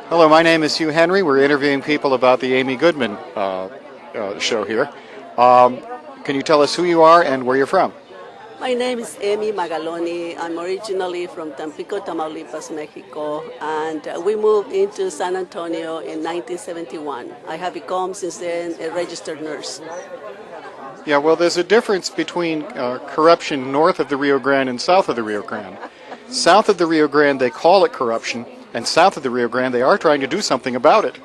Hello, my name is Hugh Henry. We're interviewing people about the Amy Goodman show here. Can you tell us who you are and where you're from? My name is Emmy Magaloni. I'm originally from Tampico, Tamaulipas, Mexico, and we moved into San Antonio in 1971. I have become since then a registered nurse. Yeah, well, there's a difference between corruption north of the Rio Grande and south of the Rio Grande. South of the Rio Grande, they call it corruption, and south of the Rio Grande, they are trying to do something about it.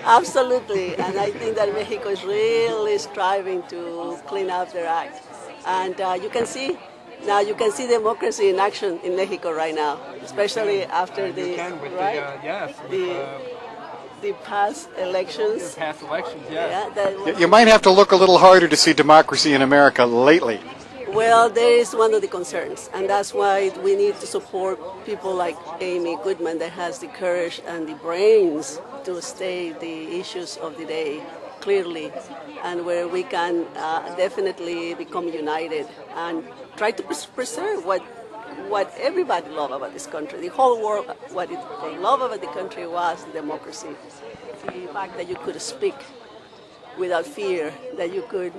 Absolutely, and I think that Mexico is really striving to clean up their act. And you can see democracy in action in Mexico right now, especially after the past elections. Yeah, you might have to look a little harder to see democracy in America lately. Well, there is one of the concerns, and that's why we need to support people like Amy Goodman that has the courage and the brains to state the issues of the day clearly, and where we can definitely become united and try to preserve what everybody loved about this country. The whole world, what they loved about the country was democracy. The fact that you could speak without fear, that you could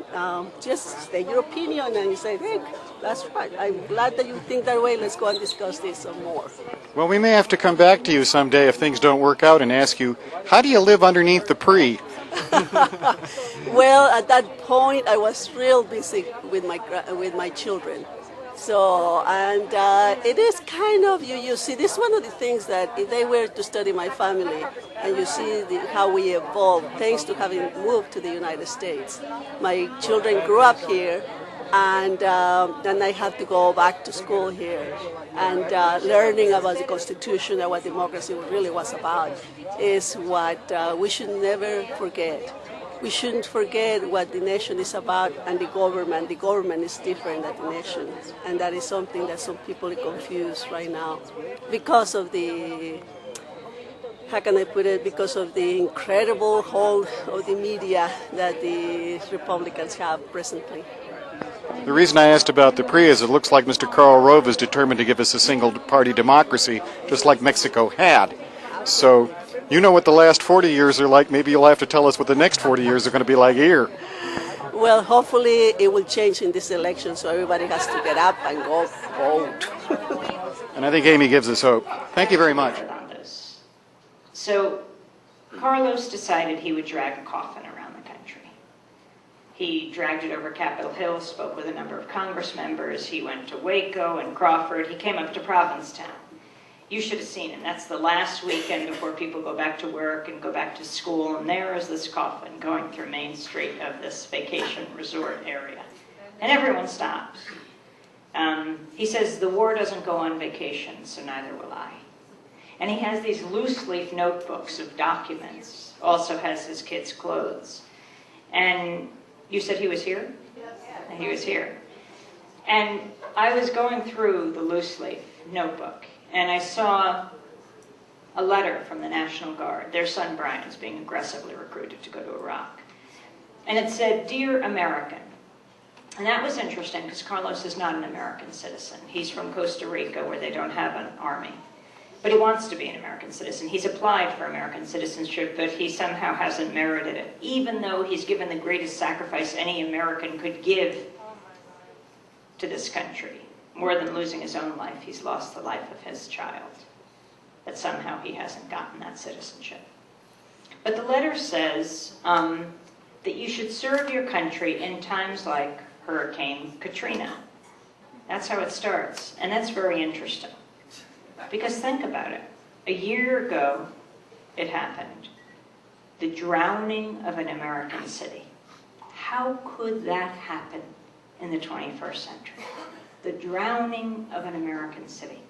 just state your opinion and you say, hey, that's right, I'm glad that you think that way, let's go and discuss this some more. Well, we may have to come back to you someday if things don't work out and ask you, how do you live underneath the PRE? Well, at that point, I was real busy with my children. So, and it is kind of, you see, this is one of the things that if they were to study my family, and you see how we evolved thanks to having moved to the United States. My children grew up here, and I had to go back to school here. And learning about the Constitution and what democracy really was about is what we should never forget. We shouldn't forget what the nation is about and the government. The government is different than the nation. And that is something that some people are confused right now because of the, how can I put it, because of the incredible hold of the media that the Republicans have presently. The reason I asked about the PRE is it looks like Mr. Karl Rove is determined to give us a single-party democracy, just like Mexico had. So, you know what the last 40 years are like. Maybe you'll have to tell us what the next 40 years are going to be like here. Well, hopefully it will change in this election, so everybody has to get up and go vote. And I think Amy gives us hope. Thank you very much. So, Carlos decided he would drag a coffin around the country. He dragged it over Capitol Hill, spoke with a number of Congress members. He went to Waco and Crawford. He came up to Provincetown. You should have seen him. That's the last weekend before people go back to work and go back to school, and there is this coffin going through Main Street of this vacation resort area. And everyone stops. He says, the war doesn't go on vacation, so neither will I. And he has these loose-leaf notebooks of documents, also has his kids' clothes. And you said he was here? Yes. He was here. And I was going through the loose-leaf notebook, and I saw a letter from the National Guard. Their son Brian's being aggressively recruited to go to Iraq. And it said, Dear American. And that was interesting because Carlos is not an American citizen. He's from Costa Rica where they don't have an army. But he wants to be an American citizen. He's applied for American citizenship, but he somehow hasn't merited it, even though he's given the greatest sacrifice any American could give to this country. More than losing his own life, he's lost the life of his child. But somehow he hasn't gotten that citizenship. But the letter says that you should serve your country in times like Hurricane Katrina. That's how it starts, and that's very interesting. Because think about it. A year ago, it happened. The drowning of an American city. How could that happen in the 21st century? The drowning of an American city.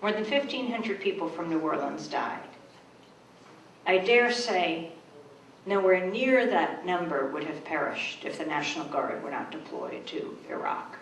More than 1,500 people from New Orleans died. I dare say nowhere near that number would have perished if the National Guard were not deployed to Iraq.